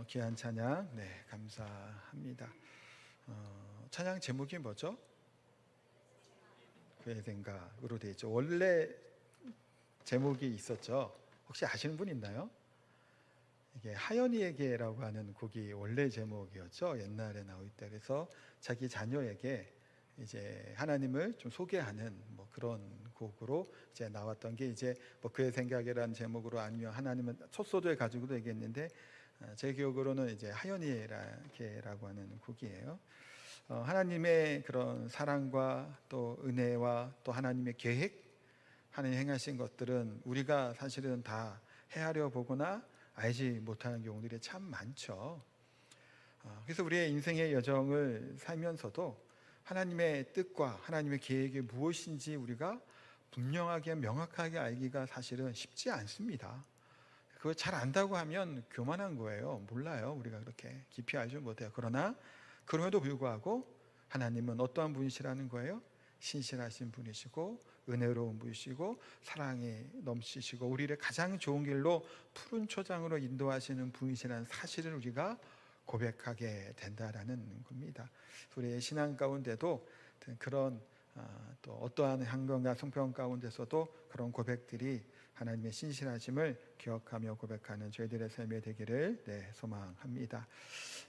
귀한 찬양 감사합니다. 찬양 제목이 뭐죠? 그의 생각으로 되어 있죠. 원래 제목이 있었죠. 혹시 아시는 분 있나요? 이게 하연이에게라고 하는 곡이 원래 제목이었죠. 옛날에 나올 때. 그래서 자기 자녀에게 이제 하나님을 좀 소개하는 그런 곡으로 이제 나왔던 게 이제 그의 생각이라는 제목으로, 아니면 하나님은 첫 소절 가지고도 얘기했는데, 제 기억으로는 이제 하연이에게라고 하는 곡이에요. 하나님의 그런 사랑과 또 은혜와 또 하나님의 계획, 하나님 행하신 것들은 우리가 사실은 다 헤아려 보거나 알지 못하는 경우들이 참 많죠. 그래서 우리의 인생의 여정을 살면서도 하나님의 뜻과 하나님의 계획이 무엇인지 우리가 분명하게 명확하게 알기가 사실은 쉽지 않습니다. 그걸 잘 안다고 하면 교만한 거예요. 몰라요. 우리가 그렇게 깊이 알지 못해요. 그러나 그럼에도 불구하고 하나님은 어떠한 분이시라는 거예요? 신실하신 분이시고 은혜로운 분이시고 사랑이 넘치시고 우리를 가장 좋은 길로 푸른 초장으로 인도하시는 분이시라는 사실을 우리가 고백하게 된다라는 겁니다. 우리의 신앙 가운데도 그런 또 어떠한 환경과 성평 가운데서도 그런 고백들이 하나님의 신실하심을 기억하며 고백하는 저희들의 삶이 되기를 소망합니다.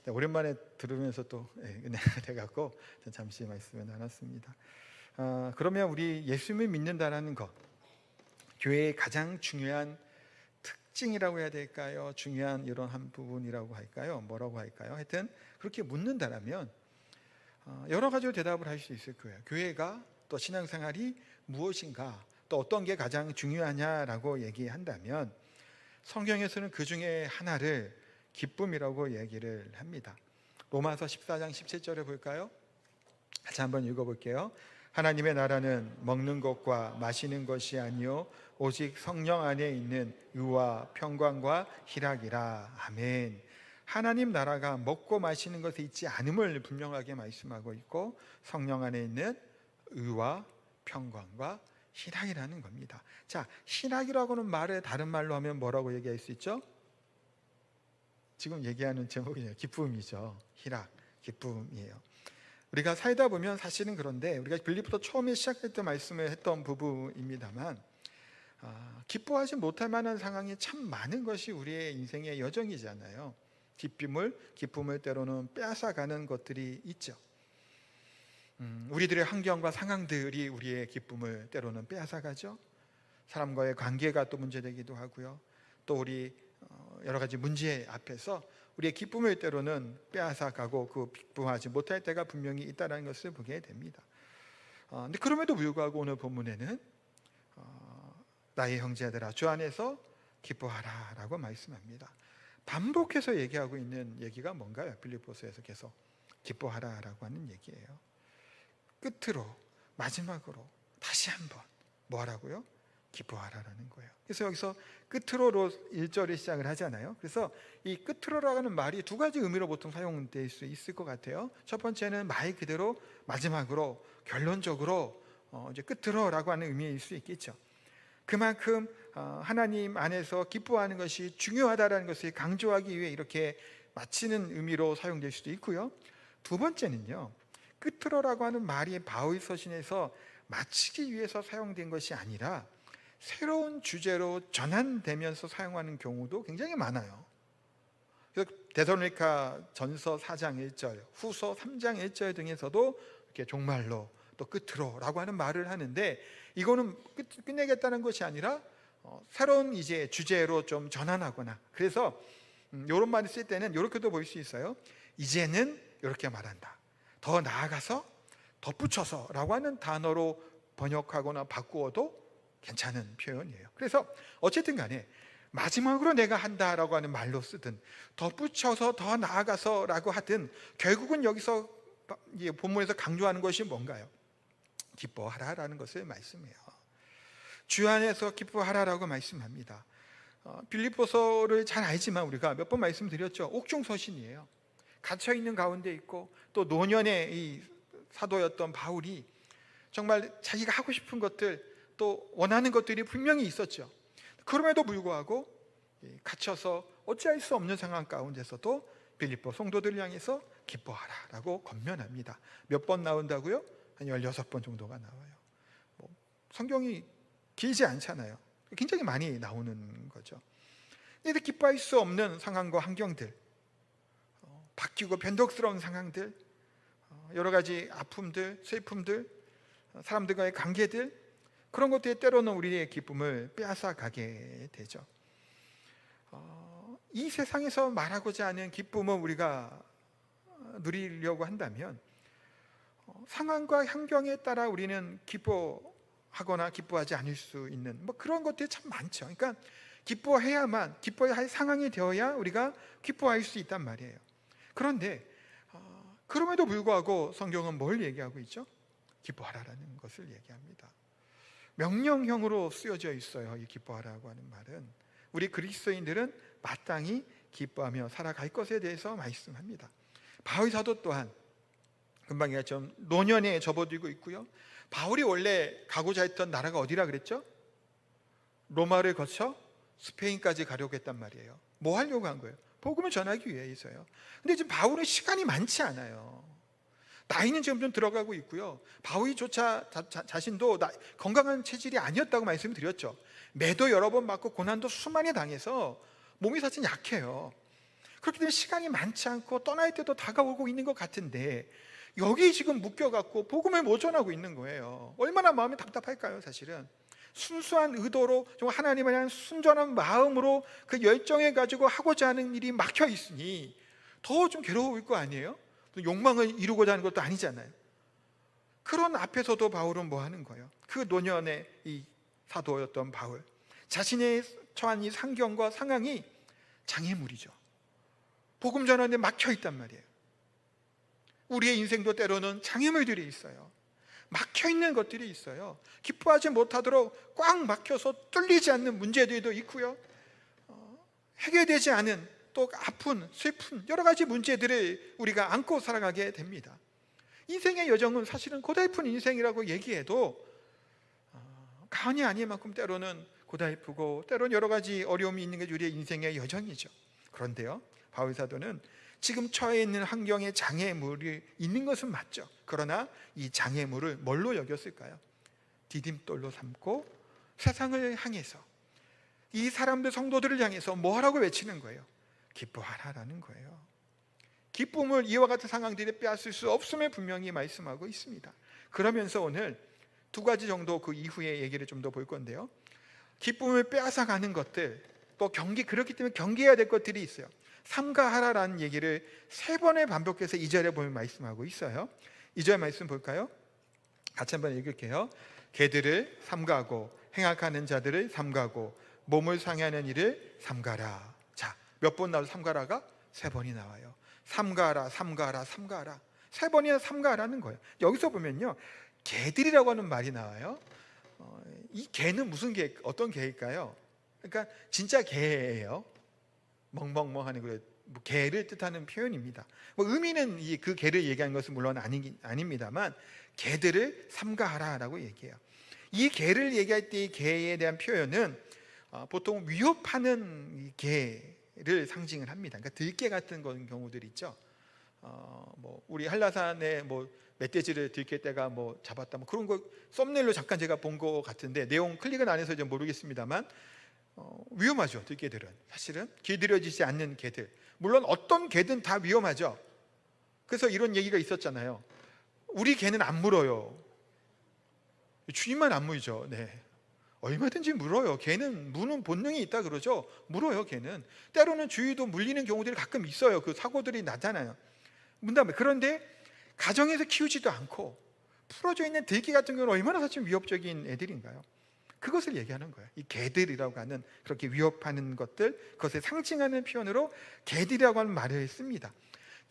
오랜만에 들으면서 또 은혜가 돼갖고 잠시 말씀을 나눴습니다. 그러면 우리 예수님을 믿는다라는 것, 교회의 가장 중요한 특징이라고 해야 될까요? 중요한 이런 한 부분이라고 할까요? 뭐라고 할까요? 하여튼 그렇게 묻는다라면 여러 가지로 대답을 할 수 있을 거예요. 교회가 또 신앙생활이 무엇인가, 또 어떤 게 가장 중요하냐라고 얘기한다면 성경에서는 그 중에 하나를 기쁨이라고 얘기를 합니다. 로마서 14장 17절에 볼까요? 같이 한번 읽어볼게요. 하나님의 나라는 먹는 것과 마시는 것이 아니요 오직 성령 안에 있는 의와 평강과 희락이라. 아멘. 하나님 나라가 먹고 마시는 것에 있지 않음을 분명하게 말씀하고 있고, 성령 안에 있는 의와 평강과 희락이라는 겁니다. 자, 희락이라고는 말을 다른 말로 하면 뭐라고 얘기할 수 있죠? 지금 얘기하는 제목이에요. 기쁨이죠. 희락, 기쁨이에요. 우리가 살다 보면 사실은, 그런데 우리가 빌립보서 처음에 시작할 때 말씀을 했던 부분입니다만, 기뻐하지 못할 만한 상황이 참 많은 것이 우리의 인생의 여정이잖아요. 기쁨을 때로는 빼앗아가는 것들이 있죠. 우리들의 환경과 상황들이 우리의 기쁨을 때로는 빼앗아가죠. 사람과의 관계가 또 문제되기도 하고요. 또 우리 여러 가지 문제 앞에서 우리의 기쁨을 때로는 빼앗아가고 그 기쁨하지 못할 때가 분명히 있다는 것을 보게 됩니다. 근데 그럼에도 불구하고 오늘 본문에는 나의 형제들아 주 안에서 기뻐하라 라고 말씀합니다. 반복해서 얘기하고 있는 얘기가 뭔가요? 빌립보서에서 계속 기뻐하라 라고 하는 얘기예요. 끝으로, 마지막으로 다시 한번 뭐 하라고요? 기뻐하라라는 거예요. 그래서 여기서 끝으로로 1절을 시작을 하잖아요. 그래서 이 끝으로라는 말이 두 가지 의미로 보통 사용될 수 있을 것 같아요. 첫 번째는 말 그대로 마지막으로, 결론적으로 이제 끝으로라고 하는 의미일 수 있겠죠. 그만큼 하나님 안에서 기뻐하는 것이 중요하다라는 것을 강조하기 위해 이렇게 마치는 의미로 사용될 수도 있고요. 두 번째는요, 끝으로라고 하는 말이 바울 서신에서 마치기 위해서 사용된 것이 아니라 새로운 주제로 전환되면서 사용하는 경우도 굉장히 많아요. 그래서 데살로니가 전서 4장 1절, 후서 3장 1절 등에서도 이렇게 종말로 또 끝으로라고 하는 말을 하는데, 이거는 끝내겠다는 것이 아니라 새로운 이제 주제로 좀 전환하거나, 그래서 이런 말을 쓸 때는 이렇게도 볼 수 있어요. 이제는 이렇게 말한다. 더 나아가서, 덧붙여서 라고 하는 단어로 번역하거나 바꾸어도 괜찮은 표현이에요. 그래서 어쨌든 간에 마지막으로 내가 한다라고 하는 말로 쓰든 덧붙여서 더 나아가서 라고 하든 결국은 여기서 본문에서 강조하는 것이 뭔가요? 기뻐하라라는 것을 말씀해요. 주 안에서 기뻐하라라고 말씀합니다. 빌립보서를 잘 알지만 우리가 몇 번 말씀드렸죠. 옥중서신이에요. 갇혀있는 가운데 있고 또 노년의 이 사도였던 바울이 정말 자기가 하고 싶은 것들, 또 원하는 것들이 분명히 있었죠. 그럼에도 불구하고 갇혀서 어찌할 수 없는 상황 가운데서도 빌립보 성도들을 향해서 기뻐하라라고 권면합니다. 몇 번 나온다고요? 한 16번 정도가 나와요. 성경이 길지 않잖아요. 굉장히 많이 나오는 거죠. 근데 기뻐할 수 없는 상황과 환경들, 바뀌고 변덕스러운 상황들, 여러 가지 아픔들, 슬픔들, 사람들과의 관계들, 그런 것들이 때로는 우리의 기쁨을 빼앗아 가게 되죠. 이 세상에서 말하고자 하는 기쁨을 우리가 누리려고 한다면 상황과 환경에 따라 우리는 기뻐하거나 기뻐하지 않을 수 있는 그런 것들이 참 많죠. 그러니까 기뻐해야만, 기뻐해야 할 상황이 되어야 우리가 기뻐할 수 있단 말이에요. 그런데 그럼에도 불구하고 성경은 뭘 얘기하고 있죠? 기뻐하라라는 것을 얘기합니다. 명령형으로 쓰여져 있어요. 이 기뻐하라고 하는 말은 우리 그리스도인들은 마땅히 기뻐하며 살아갈 것에 대해서 말씀합니다. 바울 사도 또한 금방 얘기했죠. 노년에 접어들고 있고요. 바울이 원래 가고자 했던 나라가 어디라 그랬죠? 로마를 거쳐 스페인까지 가려고 했단 말이에요. 뭐 하려고 한 거예요? 복음을 전하기 위해서요. 근데 지금 바울은 시간이 많지 않아요. 나이는 지금 좀 들어가고 있고요. 바울이조차 자신도 건강한 체질이 아니었다고 말씀드렸죠. 매도 여러 번 맞고 고난도 수많이 당해서 몸이 사실 약해요. 그렇기 때문에 시간이 많지 않고 떠날 때도 다가오고 있는 것 같은데 여기 지금 묶여갖고 복음을 못 전하고 있는 거예요. 얼마나 마음이 답답할까요? 사실은 순수한 의도로 좀 하나님에 대한 순전한 마음으로 그 열정을 가지고 하고자 하는 일이 막혀 있으니 더 좀 괴로울 거 아니에요? 욕망을 이루고자 하는 것도 아니잖아요. 그런 앞에서도 바울은 뭐 하는 거예요? 그 노년의 이 사도였던 바울, 자신의 처한 이 상경과 상황이 장애물이죠. 복음 전하는데 막혀 있단 말이에요. 우리의 인생도 때로는 장애물들이 있어요. 막혀 있는 것들이 있어요. 기뻐하지 못하도록 꽉 막혀서 뚫리지 않는 문제들도 있고요. 해결되지 않은 또 아픈, 슬픈 여러 가지 문제들을 우리가 안고 살아가게 됩니다. 인생의 여정은 사실은 고달픈 인생이라고 얘기해도 가언이 아닐 만큼 때로는 고달프고 때로는 여러 가지 어려움이 있는 게 우리의 인생의 여정이죠. 그런데요, 바울 사도는 지금 처해 있는 환경에 장애물이 있는 것은 맞죠. 그러나 이 장애물을 뭘로 여겼을까요? 디딤돌로 삼고 세상을 향해서 이 사람들 성도들을 향해서 뭐하라고 외치는 거예요? 기뻐하라라는 거예요. 기쁨을 이와 같은 상황들이 빼앗을 수 없음을 분명히 말씀하고 있습니다. 그러면서 오늘 두 가지 정도 그 이후의 얘기를 좀 더 볼 건데요. 기쁨을 빼앗아가는 것들, 또 그렇기 때문에 경계해야 될 것들이 있어요. 삼가하라라는 얘기를 3번을 반복해서 2절에 보면 말씀하고 있어요. 2절 말씀 볼까요? 같이 한번 읽을게요. 개들을 삼가고 행악하는 자들을 삼가고 몸을 상해하는 일을 삼가라. 자, 몇 번 나와서 삼가라가? 3번이 나와요. 삼가라, 삼가라, 삼가라. 3번이나 삼가라는 거예요. 여기서 보면요, 개들이라고 하는 말이 나와요. 이 개는 무슨 개, 어떤 개일까요? 그러니까 진짜 개예요. 멍멍멍하는 그 개를 뜻하는 표현입니다. 의미는 그 개를 얘기하는 것은 물론 아닙니다만 개들을 삼가하라라고 얘기해요. 이 개를 얘기할 때 이 개에 대한 표현은 보통 위협하는 개를 상징을 합니다. 그러니까 들개 같은 경우들 있죠. 우리 한라산에 멧돼지를 들개 떼가 잡았다 그런 거 썸네일로 잠깐 제가 본 것 같은데 내용 클릭은 안 해서 좀 모르겠습니다만 위험하죠. 들개들은 사실은 길들여지지 않는 개들, 물론 어떤 개든 다 위험하죠. 그래서 이런 얘기가 있었잖아요. 우리 개는 안 물어요. 주인만 안 물죠. 네, 얼마든지 물어요. 개는 무는 본능이 있다 그러죠. 물어요. 개는 때로는 주위도 물리는 경우들이 가끔 있어요. 그 사고들이 나잖아요. 문다음에 그런데 가정에서 키우지도 않고 풀어져 있는 들개 같은 경우는 얼마나 사실 위협적인 애들인가요? 그것을 얘기하는 거예요. 이 개들이라고 하는 그렇게 위협하는 것들, 그것을 상징하는 표현으로 개들이라고 하는 말을 씁니다.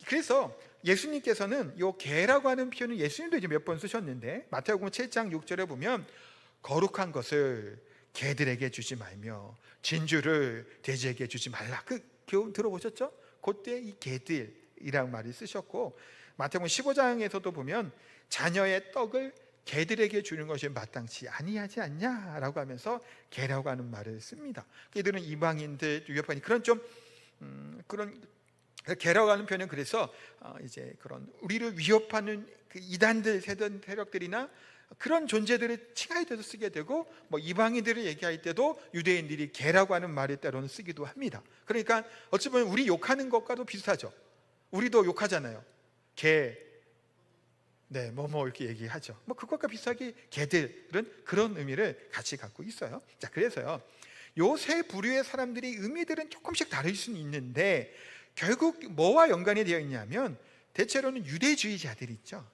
그래서 예수님께서는 이 개라고 하는 표현을 예수님도 이제 몇 번 쓰셨는데 마태복음 7장 6절에 보면 거룩한 것을 개들에게 주지 말며 진주를 돼지에게 주지 말라. 그 교훈 들어보셨죠? 그때 이 개들이라는 말을 쓰셨고 마태복음 15장에서도 보면 자녀의 떡을 개들에게 주는 것이 마땅치 아니하지 않냐라고 하면서 개라고 하는 말을 씁니다. 이들은 이방인들 위협하니 그런 그런 개라고 하는 표현은 그래서 이제 그런 우리를 위협하는 그 이단들 세력들이나 그런 존재들을 칭하에도 쓰게 되고, 뭐 이방인들을 얘기할 때도 유대인들이 개라고 하는 말을 때로는 쓰기도 합니다. 그러니까 어찌 보면 우리 욕하는 것과도 비슷하죠. 우리도 욕하잖아요. 개, 네, 뭐 이렇게 얘기하죠. 뭐 그것과 비슷하게 개들은 그런 의미를 같이 갖고 있어요. 자, 그래서요, 요 세 부류의 사람들이 의미들은 조금씩 다를 수는 있는데 결국 뭐와 연관이 되어 있냐면 대체로는 유대주의자들 있죠.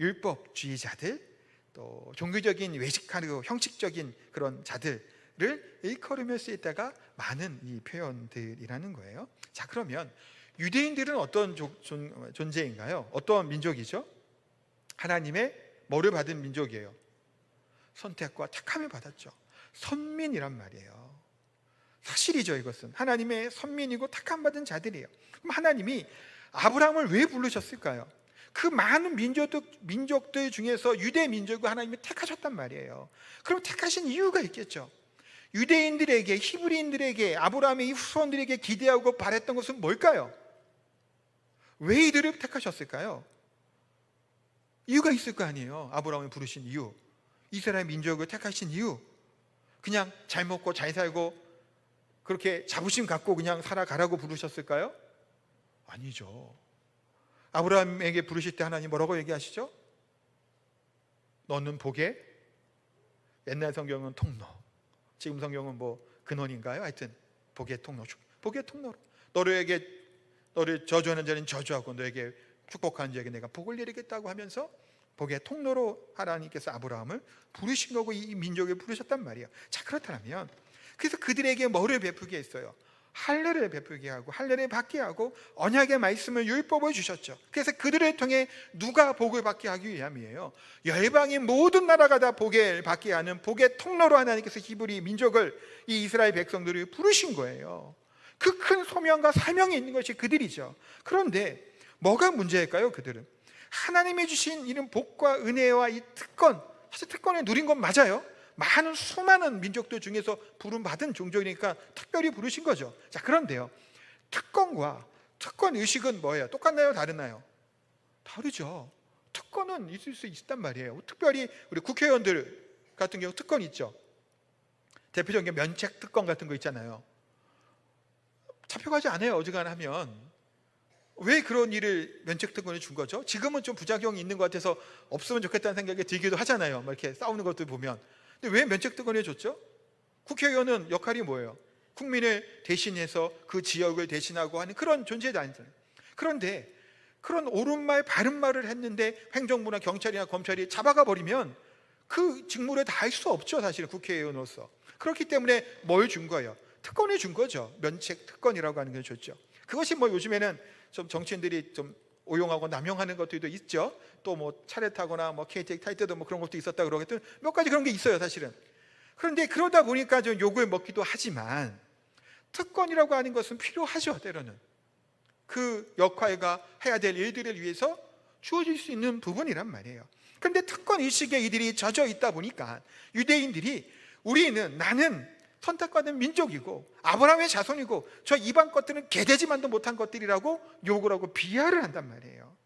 율법주의자들, 또 종교적인 외식하려 형식적인 그런 자들을 일컬으며 쓰였다가 많은 이 표현들이라는 거예요. 자, 그러면 유대인들은 어떤 존재인가요? 어떤 민족이죠? 하나님의 뭐를 받은 민족이에요? 선택과 택함을 받았죠. 선민이란 말이에요. 사실이죠. 이것은 하나님의 선민이고 택함받은 자들이에요. 그럼 하나님이 아브라함을 왜 부르셨을까요? 그 많은 민족들 중에서 유대 민족을 하나님이 택하셨단 말이에요. 그럼 택하신 이유가 있겠죠. 유대인들에게, 히브리인들에게, 아브라함의 후손들에게 기대하고 바랬던 것은 뭘까요? 왜 이들을 택하셨을까요? 이유가 있을 거 아니에요. 아브라함을 부르신 이유, 이스라엘 민족을 택하신 이유. 그냥 잘 먹고 잘 살고 그렇게 자부심 갖고 그냥 살아가라고 부르셨을까요? 아니죠. 아브라함에게 부르실 때 하나님 뭐라고 얘기하시죠? 너는 복의, 옛날 성경은 통로, 지금 성경은 뭐 근원인가요? 하여튼 복의 통로, 복의 통로로 너를 저주하는 자는 저주하고 너에게 축복하는 자에게 내가 복을 내리겠다고 하면서 복의 통로로 하나님께서 아브라함을 부르신 거고 이 민족을 부르셨단 말이에요. 자, 그렇다면 그래서 그들에게 뭐를 베푸게 했어요? 할례를 베푸게 하고 할례를 받게 하고 언약의 말씀을, 율법을 주셨죠. 그래서 그들을 통해 누가 복을 받게 하기 위함이에요. 열방의 모든 나라가 다 복을 받게 하는 복의 통로로 하나님께서 히브리 민족을, 이 이스라엘 백성들을 부르신 거예요. 그 큰 소명과 사명이 있는 것이 그들이죠. 그런데 뭐가 문제일까요? 그들은 하나님이 주신 이런 복과 은혜와 이 특권, 사실 특권을 누린 건 맞아요. 많은 수많은 민족들 중에서 부름받은 종족이니까 특별히 부르신 거죠. 자, 그런데요, 특권과 특권 의식은 뭐예요? 똑같나요? 다르나요? 다르죠. 특권은 있을 수 있단 말이에요. 특별히 우리 국회의원들 같은 경우 특권 있죠. 대표적인 게 면책 특권 같은 거 있잖아요. 잡혀가지 않아요. 어지간하면 하면. 왜 그런 일을 면책 특권을 준 거죠? 지금은 좀 부작용이 있는 것 같아서 없으면 좋겠다는 생각이 들기도 하잖아요. 막 이렇게 싸우는 것들 보면. 근데 왜 면책 특권을 줬죠? 국회의원은 역할이 뭐예요? 국민을 대신해서 그 지역을 대신하고 하는 그런 존재도 아니잖아요. 그런데 그런 옳은 말, 바른 말을 했는데 행정부나 경찰이나 검찰이 잡아가 버리면 그 직무를 다 할 수 없죠. 사실은 국회의원으로서. 그렇기 때문에 뭘 준 거예요? 특권을 준 거죠. 면책 특권이라고 하는 걸 줬죠. 그것이 뭐 요즘에는 좀 정치인들이 좀 오용하고 남용하는 것들도 있죠. 또 뭐 차를 타거나 뭐 KTX 탈 때도 뭐 그런 것도 있었다 그러겠든 몇 가지 그런 게 있어요, 사실은. 그런데 그러다 보니까 좀 욕을 먹기도 하지만 특권이라고 하는 것은 필요하죠, 때로는. 그 역할과 해야 될 일들을 위해서 주어질 수 있는 부분이란 말이에요. 그런데 특권 의식에 이들이 젖어 있다 보니까 유대인들이 나는 선택받은 민족이고 아브라함의 자손이고 저 이방 것들은 개되지만도 못한 것들이라고 욕을 하고 비하를 한단 말이에요.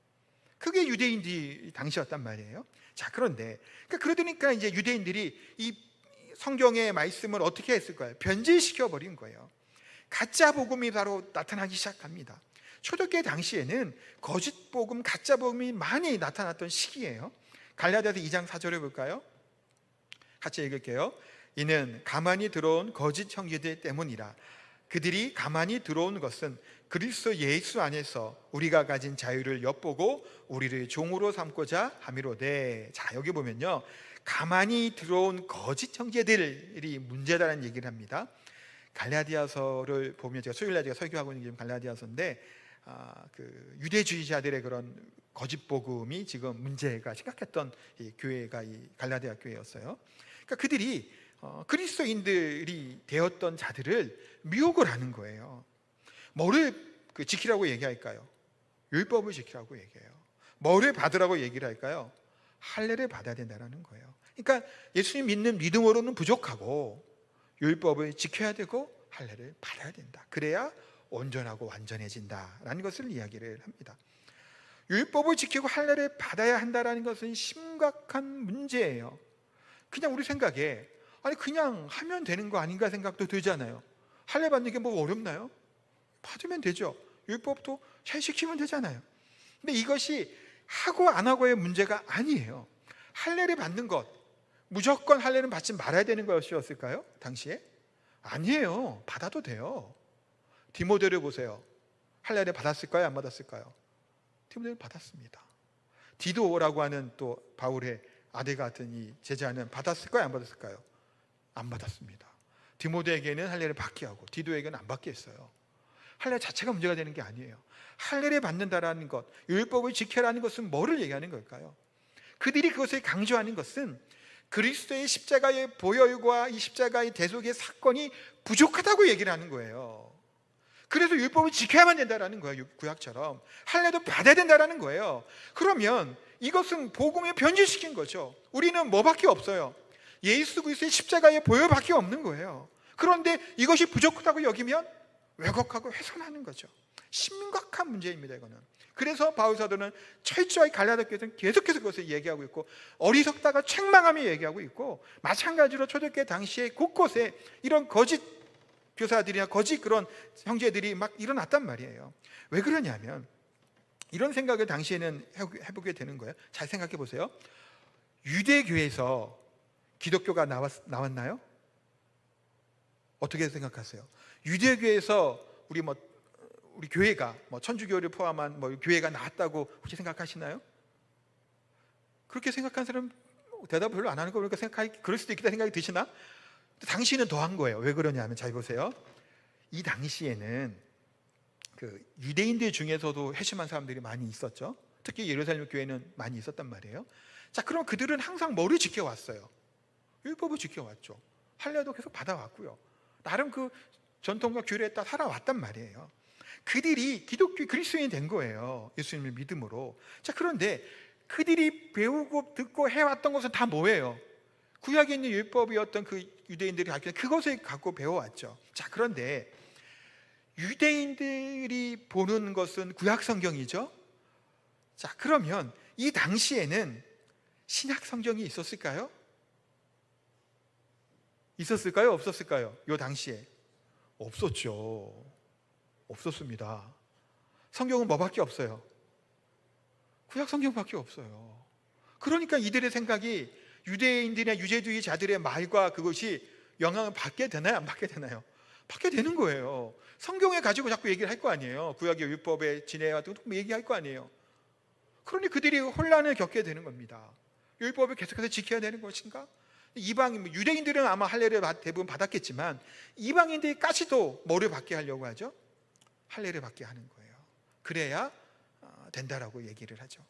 그게 유대인들이 당시였단 말이에요. 자, 그런데 그러니까 이제 유대인들이 이 성경의 말씀을 어떻게 했을까요? 변질시켜 버린 거예요. 가짜 복음이 바로 나타나기 시작합니다. 초대교회 당시에는 거짓 복음, 가짜 복음이 많이 나타났던 시기예요. 갈라디아서 2장 4절을 볼까요? 같이 읽을게요. 이는 가만히 들어온 거짓 형제들 때문이라. 그들이 가만히 들어온 것은 그리스도 예수 안에서 우리가 가진 자유를 엿보고 우리를 종으로 삼고자 함이로되. 자, 여기 보면요, 가만히 들어온 거짓 형제들이 문제다라는 얘기를 합니다. 갈라디아서를 보면, 제가 수요일날 제가 설교하고 있는 게 갈라디아서인데 그 유대주의자들의 그런 거짓 복음이 지금 문제가 심각했던 이 교회가 이 갈라디아 교회였어요. 그러니까 그들이 그리스도인들이 되었던 자들을 미혹을 하는 거예요. 뭐를 지키라고 얘기할까요? 율법을 지키라고 얘기해요. 뭐를 받으라고 얘기를 할까요? 할례를 받아야 된다는 거예요. 그러니까 예수님 믿는 믿음으로는 부족하고 율법을 지켜야 되고 할례를 받아야 된다. 그래야 온전하고 완전해진다라는 것을 이야기를 합니다. 율법을 지키고 할례를 받아야 한다는 것은 심각한 문제예요. 그냥 우리 생각에 아니 그냥 하면 되는 거 아닌가 생각도 들잖아요. 할례 받는 게 뭐 어렵나요? 받으면 되죠. 율법도 잘 지키면 되잖아요. 근데 이것이 하고 안 하고의 문제가 아니에요. 할례를 받는 것, 무조건 할례는 받지 말아야 되는 것이었을까요? 당시에? 아니에요. 받아도 돼요. 디모데를 보세요. 할례를 받았을까요? 안 받았을까요? 디모데를 받았습니다. 디도라고 하는 또 바울의 아들 같은 이 제자는 받았을까요? 안 받았을까요? 안 받았습니다. 디모데에게는 할례를 받게 하고 디도에게는 안 받게 했어요. 할례 자체가 문제가 되는 게 아니에요. 할례를 받는다라는 것, 율법을 지켜라는 것은 뭐를 얘기하는 걸까요? 그들이 그것을 강조하는 것은 그리스도의 십자가의 보혈과 이 십자가의 대속의 사건이 부족하다고 얘기를 하는 거예요. 그래서 율법을 지켜야만 된다라는 거예요. 구약처럼 할례도 받아야 된다라는 거예요. 그러면 이것은 복음에 변질시킨 거죠. 우리는 뭐밖에 없어요? 예수 그리스도의 십자가의 보혈밖에 없는 거예요. 그런데 이것이 부족하다고 여기면 왜곡하고 훼손하는 거죠. 심각한 문제입니다. 이거는. 그래서 바울 사도는 철저히 갈라디아 교회에서는 계속해서 그것을 얘기하고 있고 어리석다가 책망하며 얘기하고 있고 마찬가지로 초대교회 당시에 곳곳에 이런 거짓 교사들이나 거짓 그런 형제들이 막 일어났단 말이에요. 왜 그러냐면 이런 생각을 당시에는 해보게 되는 거예요. 잘 생각해 보세요. 유대교에서 기독교가 나왔나요? 어떻게 생각하세요? 유대교에서 우리 교회가 천주교를 포함한 교회가 나왔다고 혹시 생각하시나요? 그렇게 생각하는 사람 대답 별로 안 하는 거 보니까 그럴 수도 있겠다 생각이 드시나? 당시는 더한 거예요. 왜 그러냐면 잘 보세요. 이 당시에는 그 유대인들 중에서도 회심한 사람들이 많이 있었죠. 특히 예루살렘 교회는 많이 있었단 말이에요. 자, 그럼 그들은 항상 뭐를 지켜왔어요? 율법을 지켜왔죠. 할례도 계속 받아왔고요. 나름 그 전통과 규례에 따라 살아왔단 말이에요. 그들이 기독교 그리스도인이 된 거예요. 예수님을 믿음으로. 자, 그런데 그들이 배우고 듣고 해왔던 것은 다 뭐예요? 구약에 있는 율법이었던 그 유대인들이 가르치는 그것을 갖고 배워왔죠. 자, 그런데 유대인들이 보는 것은 구약 성경이죠. 자, 그러면 이 당시에는 신약 성경이 있었을까요? 있었을까요? 없었을까요? 이 당시에 없었죠. 없었습니다. 성경은 뭐밖에 없어요? 구약 성경밖에 없어요. 그러니까 이들의 생각이 유대인들이나 유대주의자들의 말과 그것이 영향을 받게 되나요? 안 받게 되나요? 받게 되는 거예요. 성경에 가지고 자꾸 얘기를 할 거 아니에요. 구약의 율법의 진해와 등 얘기할 거 아니에요. 그러니 그들이 혼란을 겪게 되는 겁니다. 율법을 계속해서 지켜야 되는 것인가? 이방인, 유대인들은 아마 할례를 대부분 받았겠지만 이방인들까지도 뭐를 받게 하려고 하죠? 할례를 받게 하는 거예요. 그래야 된다라고 얘기를 하죠.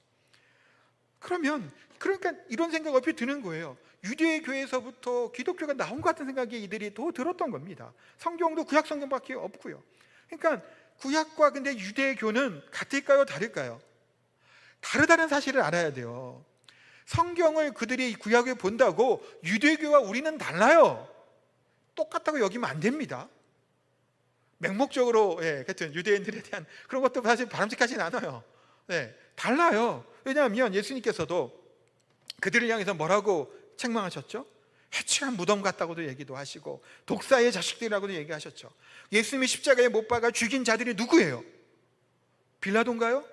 그러니까 이런 생각 옆에 드는 거예요. 유대 교회에서부터 기독교가 나온 것 같은 생각이 이들이 더 들었던 겁니다. 성경도 구약 성경밖에 없고요. 그러니까 구약과 근데 유대교는 같을까요? 다를까요? 다르다는 사실을 알아야 돼요. 성경을 그들이 구약을 본다고 유대교와 우리는 달라요. 똑같다고 여기면 안 됩니다. 맹목적으로 하여튼 유대인들에 대한 그런 것도 사실 바람직하진 않아요. 달라요. 왜냐하면 예수님께서도 그들을 향해서 뭐라고 책망하셨죠? 해치한 무덤 같다고도 얘기도 하시고 독사의 자식들이라고도 얘기하셨죠. 예수님이 십자가에 못 박아 죽인 자들이 누구예요? 빌라도인가요?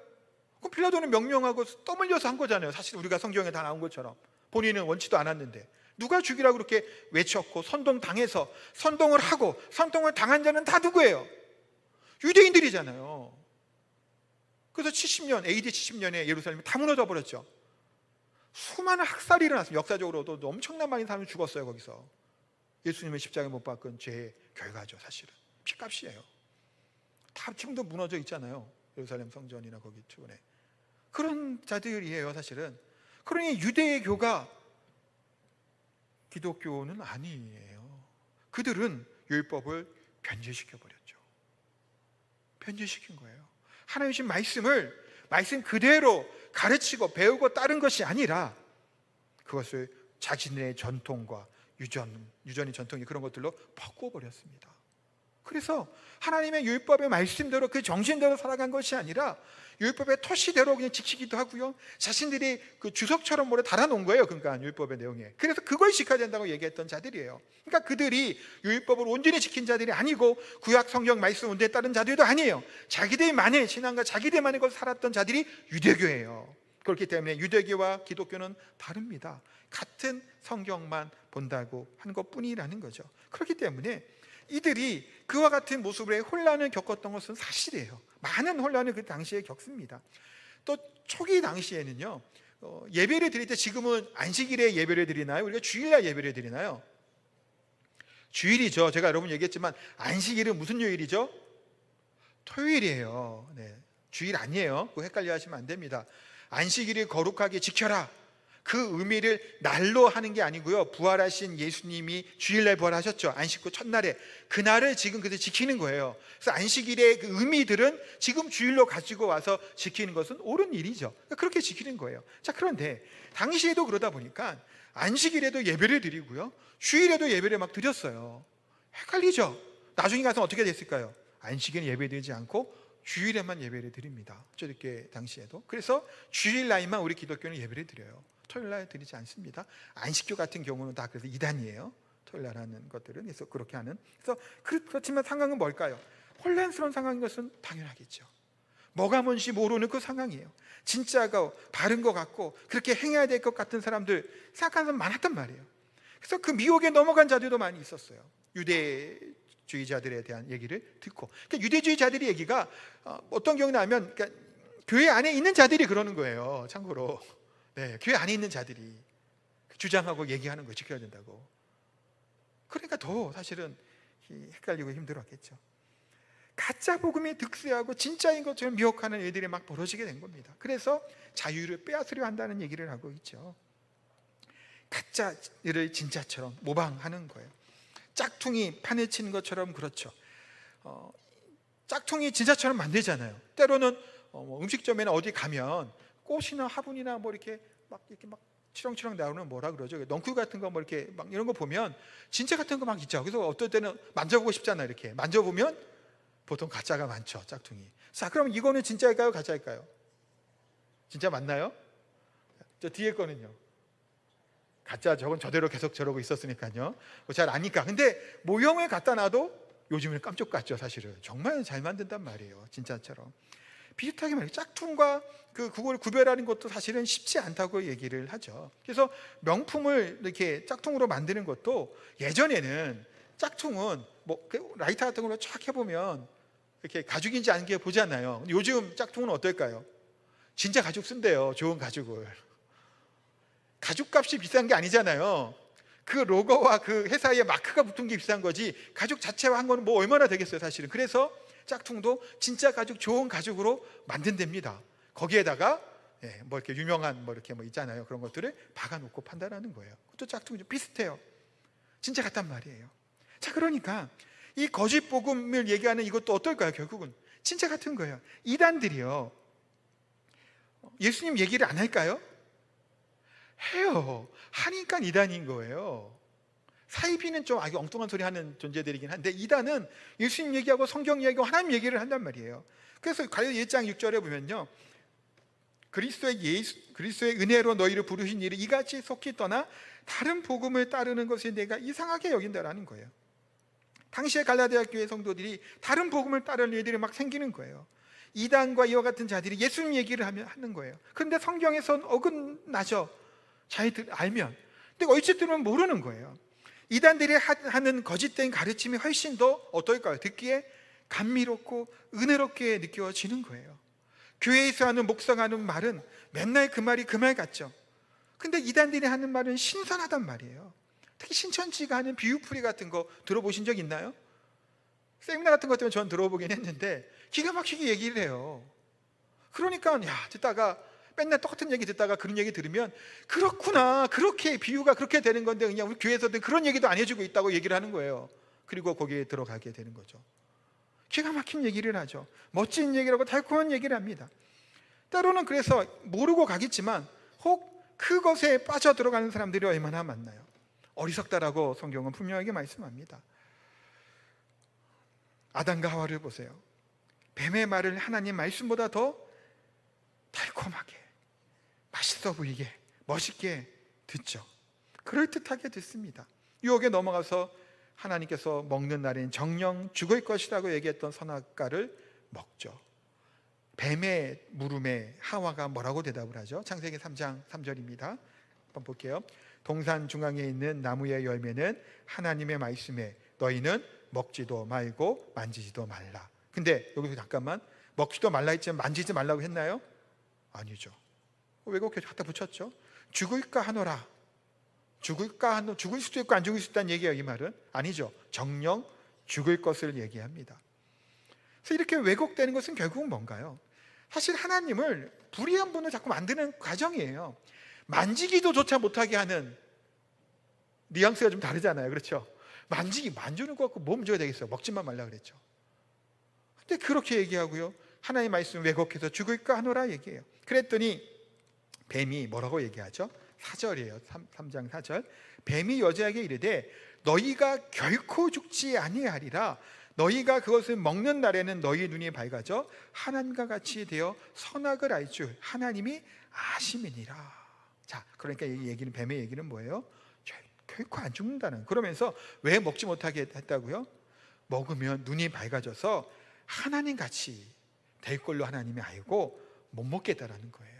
그럼 빌라도는 명령하고 떠밀려서 한 거잖아요. 사실 우리가 성경에 다 나온 것처럼 본인은 원치도 않았는데 누가 죽이라고 그렇게 외쳤고 선동당해서 선동을 하고 선동을 당한 자는 다 누구예요? 유대인들이잖아요. 그래서 70년, AD 70년에 예루살렘이 다 무너져 버렸죠. 수많은 학살이 일어났어요. 역사적으로도 엄청난 많은 사람이 죽었어요. 거기서 예수님의 십자가에 못 박은 죄의 결과죠. 사실은 피값이에요. 다 지금도 무너져 있잖아요. 예루살렘 성전이나 거기 주변에 그런 자들이에요. 사실은. 그러니 유대의 교가 기독교는 아니에요. 그들은 율법을 변질시켜 버렸죠. 변질시킨 거예요. 하나님 주신 말씀 그대로 가르치고 배우고 따른 것이 아니라 그것을 자신의 전통과 유전의 전통이 그런 것들로 바꿔버렸습니다. 그래서 하나님의 율법의 말씀대로 그 정신대로 살아간 것이 아니라 율법의 토시대로 그냥 지키기도 하고요, 자신들이 그 주석처럼 뭐를 달아놓은 거예요. 그러니까 율법의 내용에. 그래서 그걸 지켜야 된다고 얘기했던 자들이에요. 그러니까 그들이 율법을 온전히 지킨 자들이 아니고 구약 성경 말씀 온전히 따른 자들도 아니에요. 자기들만의 신앙과 자기들만의 것을 살았던 자들이 유대교예요. 그렇기 때문에 유대교와 기독교는 다릅니다. 같은 성경만 본다고 하는 것뿐이라는 거죠. 그렇기 때문에 이들이 그와 같은 모습의 혼란을 겪었던 것은 사실이에요. 많은 혼란을 그 당시에 겪습니다. 또 초기 당시에는요, 예배를 드릴 때, 지금은 안식일에 예배를 드리나요? 우리가 주일날 예배를 드리나요? 주일이죠. 제가 여러분 얘기했지만 안식일은 무슨 요일이죠? 토요일이에요. 네, 주일 아니에요. 그거 헷갈려 하시면 안 됩니다. 안식일을 거룩하게 지켜라, 그 의미를 날로 하는 게 아니고요, 부활하신 예수님이 주일날 부활하셨죠. 안식구 첫날에. 그날을 지금 그들 지키는 거예요. 그래서 안식일의 그 의미들은 지금 주일로 가지고 와서 지키는 것은 옳은 일이죠. 그렇게 지키는 거예요. 자, 그런데 당시에도 그러다 보니까 안식일에도 예배를 드리고요, 주일에도 예배를 막 드렸어요. 헷갈리죠? 나중에 가서 어떻게 됐을까요? 안식일에 예배 드리지 않고 주일에만 예배를 드립니다. 저렇게 당시에도. 그래서 주일날만 우리 기독교는 예배를 드려요. 토요일날 드리지 않습니다. 안식교 같은 경우는 다 그래서 이단이에요. 토요일날 하는 것들은. 그래서 그렇게 하는. 그래서 그렇지만 상황은 뭘까요? 혼란스러운 상황인 것은 당연하겠죠. 뭐가 뭔지 모르는 그 상황이에요. 진짜가 바른 것 같고 그렇게 행해야 될 것 같은 사람들, 생각하는 사람 많았단 말이에요. 그래서 그 미혹에 넘어간 자들도 많이 있었어요. 유대주의자들에 대한 얘기를 듣고. 그러니까 유대주의자들의 얘기가 어떤 경우냐면, 그러니까 교회 안에 있는 자들이 그러는 거예요. 참고로. 네, 교회 안에 있는 자들이 주장하고 얘기하는 거 지켜야 된다고. 그러니까 더 사실은 헷갈리고 힘들었겠죠. 가짜 복음이 득세하고 진짜인 것처럼 미혹하는 일들이 막 벌어지게 된 겁니다. 그래서 자유를 빼앗으려 한다는 얘기를 하고 있죠. 가짜를 진짜처럼 모방하는 거예요. 짝퉁이 판을 치는 것처럼. 그렇죠. 짝퉁이 진짜처럼 만들잖아요. 때로는 음식점에나 어디 가면 꽃이나 화분이나 뭐 이렇게 막 치렁치렁 나오는 뭐라 그러죠? 넝쿨 같은 거 뭐 이렇게 막 이런 거 보면 진짜 같은 거 막 있죠. 그래서 어떨 때는 만져보고 싶잖아요. 이렇게 만져보면 보통 가짜가 많죠, 짝퉁이. 자, 그럼 이거는 진짜일까요, 가짜일까요? 진짜 맞나요? 저 뒤에 거는요, 가짜. 저건 저대로 계속 저러고 있었으니까요, 잘 아니까. 근데 모형을 갖다 놔도 요즘은 깜짝 같죠. 사실은 정말 잘 만든단 말이에요, 진짜처럼. 비슷하게 말해요. 짝퉁과 그걸 구별하는 것도 사실은 쉽지 않다고 얘기를 하죠. 그래서 명품을 이렇게 짝퉁으로 만드는 것도, 예전에는 짝퉁은 뭐 라이터 같은 걸로 쫙 해보면 이렇게 가죽인지 아닌지 보잖아요. 근데 요즘 짝퉁은 어떨까요? 진짜 가죽 쓴대요. 좋은 가죽을. 가죽값이 비싼 게 아니잖아요. 그 로고와 그 회사의 마크가 붙은 게 비싼 거지, 가죽 자체와 한 거는 뭐 얼마나 되겠어요, 사실은. 그래서 짝퉁도 진짜 가죽, 좋은 가죽으로 만든답니다. 거기에다가 뭐 이렇게 유명한 뭐 이렇게 뭐 있잖아요. 그런 것들을 박아놓고 판단하는 거예요. 그것도 짝퉁이 좀 비슷해요. 진짜 같단 말이에요. 자, 그러니까 이 거짓 복음을 얘기하는 이것도 어떨까요? 결국은 진짜 같은 거예요. 이단들이요, 예수님 얘기를 안 할까요? 해요. 하니까 이단인 거예요. 사이비는 좀 아주 엉뚱한 소리 하는 존재들이긴 한데, 이단은 예수님 얘기하고 성경 얘기하고 하나님 얘기를 한단 말이에요. 그래서 갈라디아 1장 6절에 보면요, 그리스도의 은혜로 너희를 부르신 일을 이같이 속히 떠나 다른 복음을 따르는 것을 내가 이상하게 여긴다라는 거예요. 당시에 갈라디아 교회 성도들이 다른 복음을 따르는 일들이 막 생기는 거예요. 이단과 이와 같은 자들이 예수님 얘기를 하는 거예요. 그런데 성경에선 어긋나죠. 잘 알면. 근데 어찌 들으면 모르는 거예요. 이단들이 하는 거짓된 가르침이 훨씬 더 어떨까요? 듣기에 감미롭고 은혜롭게 느껴지는 거예요. 교회에서 하는 목사가 하는 말은 맨날 그 말이 그 말 같죠. 근데 이단들이 하는 말은 신선하단 말이에요. 특히 신천지가 하는 비유풀이 같은 거 들어보신 적 있나요? 세미나 같은 것 때문에 전 들어보긴 했는데 기가 막히게 얘기를 해요. 그러니까 듣다가 맨날 똑같은 얘기 듣다가 그런 얘기 들으면, 그렇구나, 그렇게 비유가 그렇게 되는 건데 그냥 우리 교회에서도 그런 얘기도 안 해주고 있다고 얘기를 하는 거예요. 그리고 거기에 들어가게 되는 거죠. 기가 막힌 얘기를 하죠. 멋진 얘기라고 달콤한 얘기를 합니다. 때로는 그래서 모르고 가겠지만 혹 그것에 빠져들어가는 사람들이 얼마나 많나요? 어리석다라고 성경은 분명하게 말씀합니다. 아담과 하와를 보세요. 뱀의 말을 하나님 말씀보다 더 달콤하게, 맛있어 보이게, 멋있게 듣죠. 그럴듯하게 듣습니다. 유혹에 넘어가서 하나님께서 먹는 날엔 정령 죽을 것이라고 얘기했던 선악과를 먹죠. 뱀의 물음에 하와가 뭐라고 대답을 하죠? 창세기 3장 3절입니다. 한번 볼게요. 동산 중앙에 있는 나무의 열매는 하나님의 말씀에 너희는 먹지도 말고 만지지도 말라. 근데 여기서 잠깐만, 먹지도 말라 했지만 만지지 말라고 했나요? 아니죠. 왜곡해서 갖다 붙였죠? 죽을까 하노라. 죽을 수도 있고 안 죽을 수 있다는 얘기예요. 이 말은 아니죠. 정령 죽을 것을 얘기합니다. 그래서 이렇게 왜곡되는 것은 결국은 뭔가요? 사실 하나님을 불의한 분을 자꾸 만드는 과정이에요. 만지기도 조차 못하게 하는, 뉘앙스가 좀 다르잖아요. 그렇죠? 만주는 것 같고 뭐 문제가 되겠어요? 먹지만 말라 그랬죠. 근데 그렇게 얘기하고요, 하나님 말씀 왜곡해서 죽을까 하노라 얘기해요. 그랬더니 뱀이 뭐라고 얘기하죠? 4절이에요. 3장 4절. 뱀이 여자에게 이르되 너희가 결코 죽지 아니하리라. 너희가 그것을 먹는 날에는 너희 눈이 밝아져 하나님과 같이 되어 선악을 알 줄 하나님이 아심이니라. 자, 그러니까 이 얘기는, 뱀의 얘기는 뭐예요? 결코 안 죽는다는. 그러면서 왜 먹지 못하게 했다고요? 먹으면 눈이 밝아져서 하나님 같이 될 걸로 하나님이 알고 못 먹겠다라는 거예요.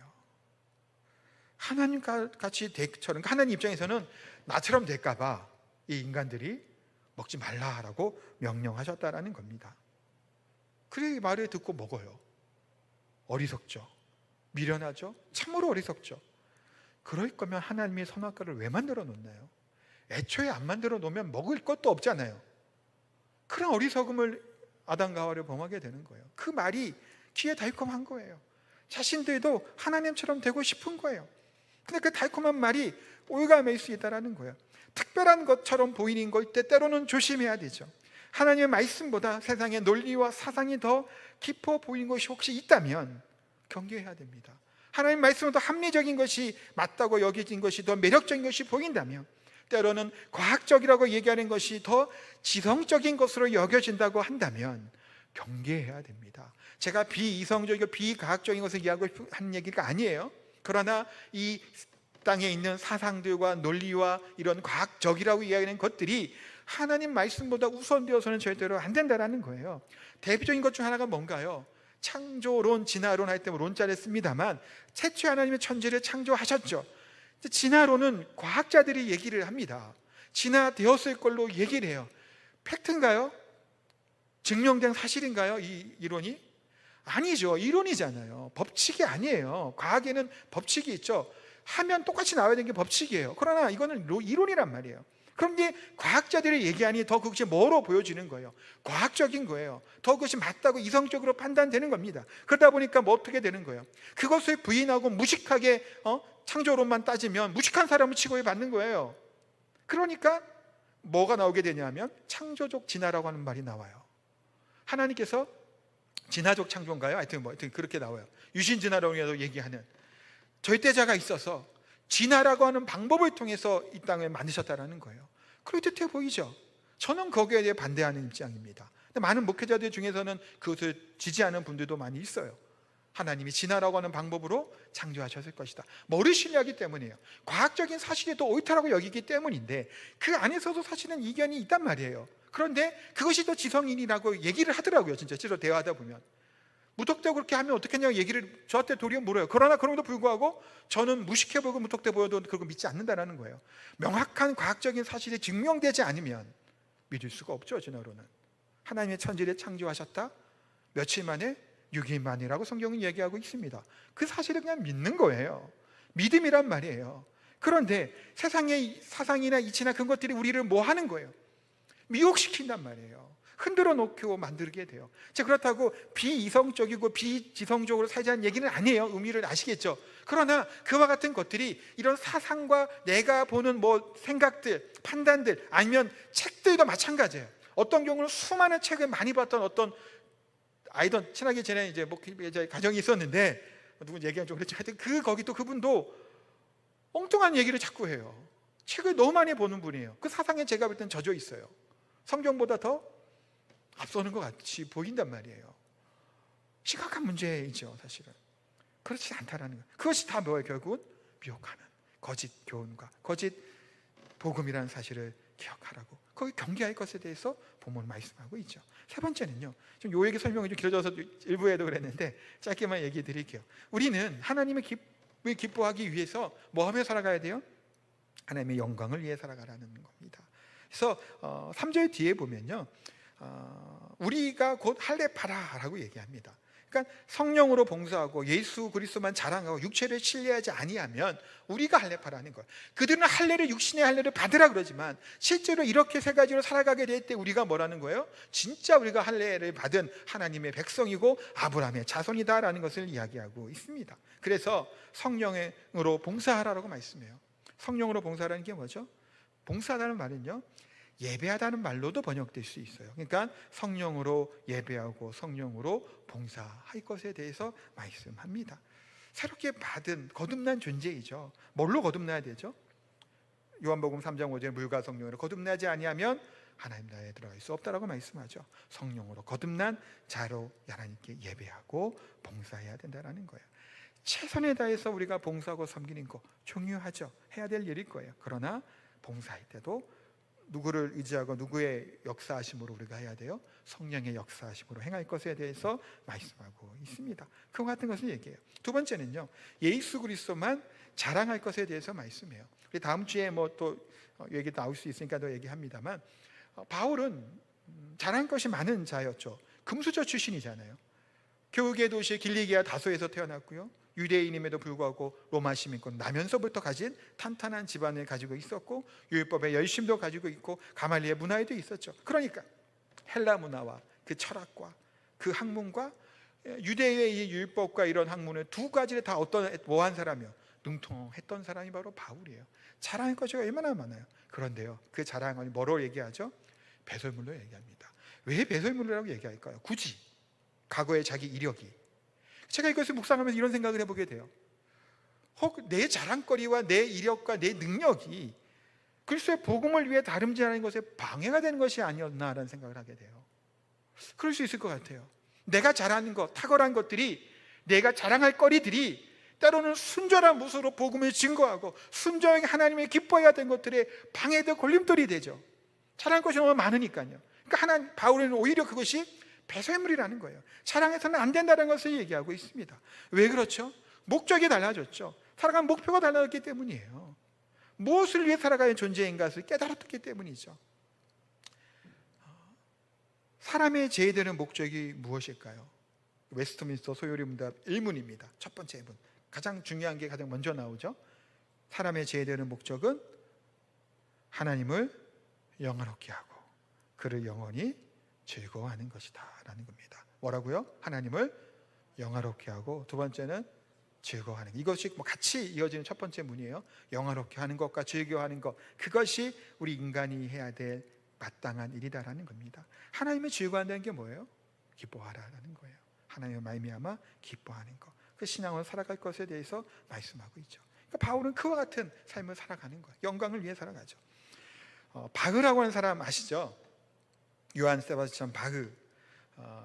하나님 같이 될처럼, 하나님 입장에서는 나처럼 될까봐 이 인간들이 먹지 말라라고 명령하셨다라는 겁니다. 그래 이 말을 듣고 먹어요. 어리석죠. 미련하죠. 참으로 어리석죠. 그럴 거면 하나님이 선악과를 왜 만들어 놓나요? 애초에 안 만들어 놓으면 먹을 것도 없잖아요. 그런 어리석음을 아담과 하와를 범하게 되는 거예요. 그 말이 귀에 달콤한 거예요. 자신들도 하나님처럼 되고 싶은 거예요. 근데 그 달콤한 말이 올가매일 수 있다는 거예요. 특별한 것처럼 보이는 걸 때때로는 조심해야 되죠. 하나님의 말씀보다 세상의 논리와 사상이 더 깊어 보이는 것이 혹시 있다면 경계해야 됩니다. 하나님 말씀보다 합리적인 것이 맞다고 여겨진 것이 더 매력적인 것이 보인다면, 때로는 과학적이라고 얘기하는 것이 더 지성적인 것으로 여겨진다고 한다면 경계해야 됩니다. 제가 비이성적이고 비과학적인 것을 이야기하는 얘기가 아니에요. 그러나 이 땅에 있는 사상들과 논리와 이런 과학적이라고 이야기하는 것들이 하나님 말씀보다 우선되어서는 절대로 안 된다는 거예요. 대표적인 것 중 하나가 뭔가요? 창조론, 진화론 할 때 론자를 씁니다만, 최초에 하나님의 천지를 창조하셨죠. 진화론은 과학자들이 얘기를 합니다. 진화되었을 걸로 얘기를 해요. 팩트인가요? 증명된 사실인가요? 이 이론이? 아니죠. 이론이잖아요. 법칙이 아니에요. 과학에는 법칙이 있죠. 하면 똑같이 나와야 되는 게 법칙이에요. 그러나 이거는 이론이란 말이에요. 그런데 과학자들이 얘기하니 더 그것이 뭐로 보여지는 거예요? 과학적인 거예요. 더 그것이 맞다고 이성적으로 판단되는 겁니다. 그러다 보니까 뭐 어떻게 되는 거예요? 그것을 부인하고 무식하게 창조론만 따지면 무식한 사람을 취급을 받는 거예요. 그러니까 뭐가 나오게 되냐면 창조적 진화라고 하는 말이 나와요. 하나님께서 진화적 창조인가요? 하여튼 그렇게 나와요. 유신 진화론이라고 얘기하는 절대자가 있어서 진화라고 하는 방법을 통해서 이 땅을 만드셨다는 거예요. 그럴듯해 보이죠? 저는 거기에 대해 반대하는 입장입니다. 근데 많은 목회자들 중에서는 그것을 지지하는 분들도 많이 있어요. 하나님이 진화라고 하는 방법으로 창조하셨을 것이다. 뭐를 신뢰하기 때문이에요? 과학적인 사실이 또 옳다라고 여기기 때문인데, 그 안에서도 사실은 이견이 있단 말이에요. 그런데 그것이 더 지성인이라고 얘기를 하더라고요. 진짜 대화하다 보면 무턱대고 그렇게 하면 어떻겠냐고 얘기를 저한테 도리어 물어요. 그러나 그럼에도 불구하고 저는 무식해 보이고 무턱대 보여도 그걸 믿지 않는다는 거예요. 명확한 과학적인 사실이 증명되지 않으면 믿을 수가 없죠. 진화론은 하나님의 천지를 창조하셨다, 며칠 만에 6일 만이라고 성경은 얘기하고 있습니다. 그 사실을 그냥 믿는 거예요. 믿음이란 말이에요. 그런데 세상의 사상이나 이치나 그런 것들이 우리를 뭐 하는 거예요? 미혹시킨단 말이에요. 흔들어 놓고 만들게 돼요. 그렇다고 비이성적이고 비지성적으로 살자는 얘기는 아니에요. 의미를 아시겠죠? 그러나 그와 같은 것들이 이런 사상과 내가 보는 생각들, 판단들, 아니면 책들도 마찬가지예요. 어떤 경우는 수많은 책을 많이 봤던 어떤 아이던 친하게 지낸 목회자 가정이 있었는데, 누군 얘기하면 좀 그렇지, 하여튼 거기도 그분도 엉뚱한 얘기를 자꾸 해요. 책을 너무 많이 보는 분이에요. 그 사상에 제가 볼 땐 젖어 있어요. 성경보다 더 앞서는 것 같이 보인단 말이에요. 심각한 문제이죠, 사실은. 그렇지 않다라는 거예요. 그것이 다 뭐예요? 결국은 미혹하는 거짓 교훈과 거짓 복음이라는 사실을 기억하라고, 거기 경계할 것에 대해서 본문 말씀하고 있죠. 세 번째는요, 좀 요 얘기 설명이 좀 길어져서 일부에도 그랬는데 짧게만 얘기해 드릴게요. 우리는 하나님의 기쁨을 기뻐하기 위해서 뭐 하며 살아가야 돼요? 하나님의 영광을 위해 살아가라는 겁니다. 그래서 3절 뒤에 보면요, 우리가 곧 할례파라라고 얘기합니다. 그러니까 성령으로 봉사하고 예수 그리스도만 자랑하고 육체를 신뢰하지 아니하면 우리가 할례파라는 거예요. 그들은 할례를, 육신의 할례를 받으라 그러지만 실제로 이렇게 세 가지로 살아가게 될 때 우리가 뭐라는 거예요? 진짜 우리가 할례를 받은 하나님의 백성이고 아브라함의 자손이다라는 것을 이야기하고 있습니다. 그래서 성령으로 봉사하라고 말씀해요. 성령으로 봉사하라는 게 뭐죠? 봉사하다는 말은요, 예배하다는 말로도 번역될 수 있어요. 그러니까 성령으로 예배하고 성령으로 봉사할 것에 대해서 말씀합니다. 새롭게 받은 거듭난 존재이죠. 뭘로 거듭나야 되죠? 요한복음 3장 5절 물과 성령으로 거듭나지 아니하면 하나님 나라에 들어갈 수 없다라고 말씀하죠. 성령으로 거듭난 자로 하나님께 예배하고 봉사해야 된다는 거예요. 최선을 다해서 우리가 봉사하고 섬기는 거 중요하죠. 해야 될 일일 거예요. 그러나 봉사할 때도 누구를 의지하고 누구의 역사하심으로 우리가 해야 돼요? 성령의 역사하심으로 행할 것에 대해서 말씀하고 있습니다. 그와 같은 것을 얘기해요. 두 번째는요, 예수 그리스도만 자랑할 것에 대해서 말씀해요. 다음 주에 뭐 또 얘기 나올 수 있으니까 또 얘기합니다만, 바울은 자랑할 것이 많은 자였죠. 금수저 출신이잖아요. 교육의 도시 길리기아 다소에서 태어났고요, 유대인임에도 불구하고 로마 시민권 나면서부터 가진 탄탄한 집안을 가지고 있었고, 율법의 열심도 가지고 있고 가말리의 문화에도 있었죠. 그러니까 헬라 문화와 그 철학과 그 학문과 유대의 이 율법과 이런 학문을 두 가지를 다 뭐한 사람이요? 능통했던 사람이 바로 바울이에요. 자랑할 것이 얼마나 많아요. 그런데요, 그 자랑을 뭐로 얘기하죠? 배설물로 얘기합니다. 왜 배설물이라고 얘기할까요? 굳이 과거의 자기 이력이, 제가 이것을 묵상하면서 이런 생각을 해보게 돼요. 혹 내 자랑거리와 내 이력과 내 능력이 그리스도의 복음을 위해 다름질하는 것에 방해가 되는 것이 아니었나라는 생각을 하게 돼요. 그럴 수 있을 것 같아요. 내가 잘하는 것, 탁월한 것들이, 내가 자랑할 거리들이 때로는 순전한 모습으로 복음을 증거하고 순전하게 하나님의 기뻐해야 되는 것들에 방해도 걸림돌이 되죠. 자랑할 것이 너무 많으니까요. 그러니까 바울은 오히려 그것이 배설물이라는 거예요. 자랑해서는 안 된다는 것을 얘기하고 있습니다. 왜 그렇죠? 목적이 달라졌죠. 살아가는 목표가 달라졌기 때문이에요. 무엇을 위해 살아가는 존재인가를 깨달았기 때문이죠. 사람의 제되는 목적이 무엇일까요? 웨스트민스터 소요리 문답 1문입니다. 첫 번째 문, 가장 중요한 게 가장 먼저 나오죠. 사람의 제되는 목적은 하나님을 영화롭게 하고 그를 영원히 즐거워하는 것이다 라는 겁니다. 뭐라고요? 하나님을 영화롭게 하고, 두 번째는 즐거워하는 것. 이것이 같이 이어지는 첫 번째 문이에요. 영화롭게 하는 것과 즐거워하는 것, 그것이 우리 인간이 해야 될 마땅한 일이다라는 겁니다. 하나님을 즐거워한다는 게 뭐예요? 기뻐하라라는 거예요. 하나님의 말미암아 기뻐하는 것, 그 신앙으로 살아갈 것에 대해서 말씀하고 있죠. 그러니까 바울은 그와 같은 삶을 살아가는 거예요. 영광을 위해 살아가죠. 바흐라고 하는 사람 아시죠? 요한 세바스찬 바흐,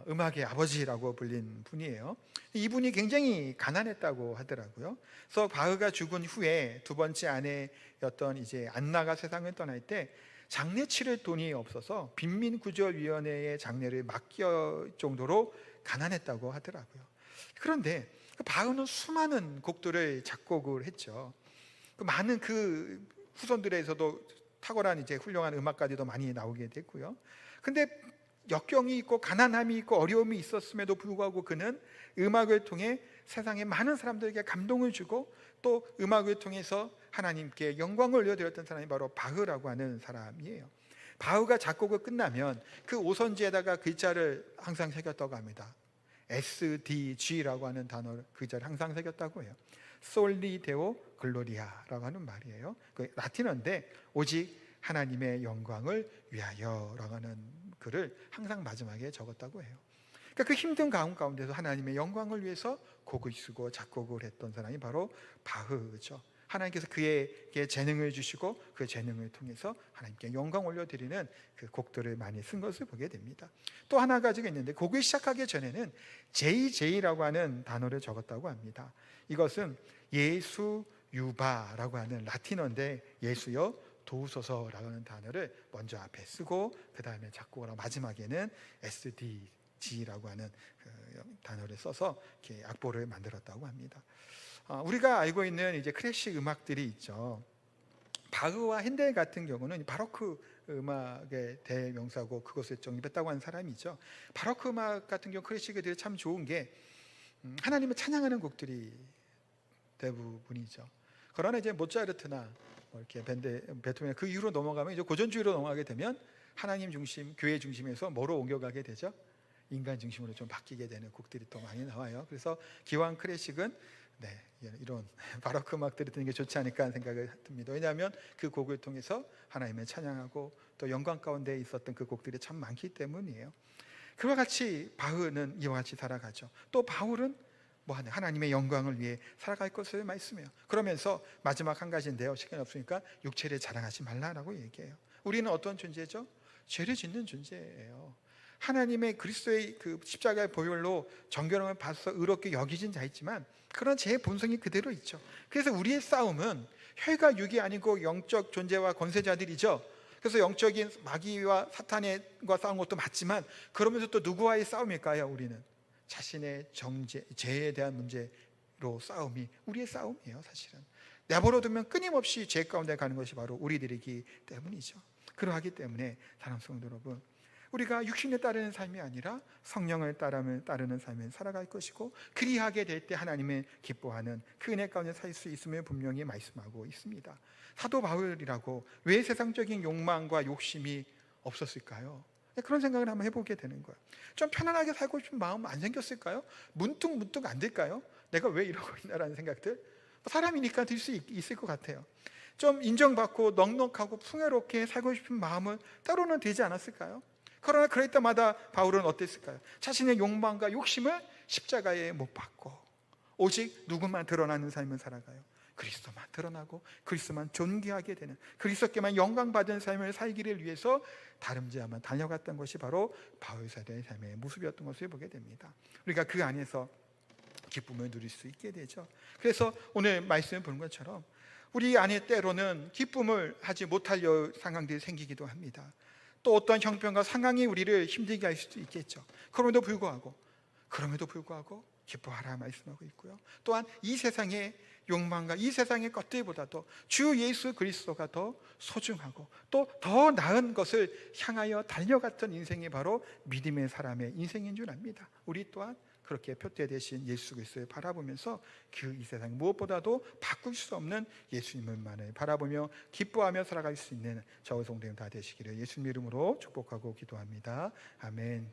음악의 아버지라고 불린 분이에요. 이분이 굉장히 가난했다고 하더라고요. 그래서 바흐가 죽은 후에 두 번째 아내였던 이제 안나가 세상을 떠날 때 장례 치를 돈이 없어서 빈민구절위원회에 장례를 맡길 정도로 가난했다고 하더라고요. 그런데 바흐는 수많은 곡들을 작곡을 했죠. 많은 그 후손들에서도 탁월한 이제 훌륭한 음악가들도 많이 나오게 됐고요. 근데 역경이 있고 가난함이 있고 어려움이 있었음에도 불구하고 그는 음악을 통해 세상에 많은 사람들에게 감동을 주고 또 음악을 통해서 하나님께 영광을 올려드렸던 사람이 바로 바흐라고 하는 사람이에요. 바흐가 작곡을 끝나면 그 오선지에다가 글자를 항상 새겼다고 합니다. SDG라고 하는 단어 글자를 항상 새겼다고 해요. 솔리 데오 글로리아라고 하는 말이에요. 그 라틴어인데 오직 하나님의 영광을 위하여라고 하는 글을 항상 마지막에 적었다고 해요. 그러니까 그 힘든 가운데서 하나님의 영광을 위해서 곡을 쓰고 작곡을 했던 사람이 바로 바흐죠. 하나님께서 그에게 재능을 주시고 그 재능을 통해서 하나님께 영광 올려드리는 그 곡들을 많이 쓴 것을 보게 됩니다. 또 하나 가지고 있는데, 곡을 시작하기 전에는 JJ라고 하는 단어를 적었다고 합니다. 이것은 예수 유바라고 하는 라틴어인데, 예수여 도우소서라고 하는 단어를 먼저 앞에 쓰고 그 다음에 작곡을 하고 마지막에는 SDG라고 하는 그 단어를 써서 이렇게 악보를 만들었다고 합니다. 우리가 알고 있는 이제 클래식 음악들이 있죠. 바흐와 핸델 같은 경우는 바로크 음악의 대명사고 그것을 정립했다고 하는 사람이죠. 바로크 음악 같은 경우 클래식들이 참 좋은 게 하나님을 찬양하는 곡들이 대부분이죠. 그러나 이제 모차르트나 이렇게 베토벤 그 이후로 넘어가면 이제 고전주의로 넘어가게 되면 하나님 중심, 교회 중심에서 뭐로 옮겨가게 되죠? 인간 중심으로 좀 바뀌게 되는 곡들이 또 많이 나와요. 그래서 기왕 클래식은 이런 바로크 음악들이 듣는 게 좋지 않을까 하는 생각을 듭니다. 왜냐하면 그 곡을 통해서 하나님을 찬양하고 또 영광 가운데 있었던 그 곡들이 참 많기 때문이에요. 그와 같이 바흐는 이와 같이 살아가죠. 또 바울은 하나님의 영광을 위해 살아갈 것을 말씀해요. 그러면서 마지막 한 가지인데요, 시간이 없으니까 육체를 자랑하지 말라라고 얘기해요. 우리는 어떤 존재죠? 죄를 짓는 존재예요. 하나님의 그리스도의 그 십자가의 보혈로 정결함을 받아서 의롭게 여기진 자이지만 그런 제 본성이 그대로 있죠. 그래서 우리의 싸움은 혈과 육이 아니고 영적 존재와 권세자들이죠. 그래서 영적인 마귀와 사탄과 싸운 것도 맞지만, 그러면서 또 누구와의 싸움일까요? 우리는 자신의 죄에 대한 문제로 싸움이 우리의 싸움이에요. 사실은 내버려두면 끊임없이 죄 가운데 가는 것이 바로 우리들이기 때문이죠. 그러하기 때문에 사랑하는 성도 여러분, 우리가 육신에 따르는 삶이 아니라 성령을 따르는 삶을 살아갈 것이고, 그리하게 될 때 하나님을 기뻐하는 그 은혜 가운데 살 수 있음을 분명히 말씀하고 있습니다. 사도 바울이라고 왜 세상적인 욕망과 욕심이 없었을까요? 그런 생각을 한번 해보게 되는 거예요. 좀 편안하게 살고 싶은 마음 안 생겼을까요? 문득 안 될까요? 내가 왜 이러고 있나라는 생각들, 사람이니까 들 수 있을 것 같아요. 좀 인정받고 넉넉하고 풍요롭게 살고 싶은 마음은 때로는 되지 않았을까요? 그러나 그럴 때마다 바울은 어땠을까요? 자신의 욕망과 욕심을 십자가에 못 박고 오직 누구만 드러나는 삶을 살아가요. 그리스도만 드러나고 그리스도만 존귀하게 되는, 그리스도께만 영광받은 삶을 살기를 위해서 다름질하며 달려갔던 것이 바로 바울 사도의 삶의 모습이었던 것을 보게 됩니다. 우리가 그 안에서 기쁨을 누릴 수 있게 되죠. 그래서 오늘 말씀을 보는 것처럼 우리 안에 때로는 기쁨을 하지 못할 상황들이 생기기도 합니다. 또 어떤 형편과 상황이 우리를 힘들게 할 수도 있겠죠. 그럼에도 불구하고 기뻐하라 말씀하고 있고요. 또한 이 세상의 욕망과 이 세상의 것들보다도 주 예수 그리스도가 더 소중하고 또 더 나은 것을 향하여 달려갔던 인생이 바로 믿음의 사람의 인생인 줄 압니다. 우리 또한 그렇게 표대되신 예수 그리스도를 바라보면서 이 세상 무엇보다도 바꿀 수 없는 예수님만을 바라보며 기뻐하며 살아갈 수 있는 저와 성도님 다 되시기를 예수님 이름으로 축복하고 기도합니다. 아멘.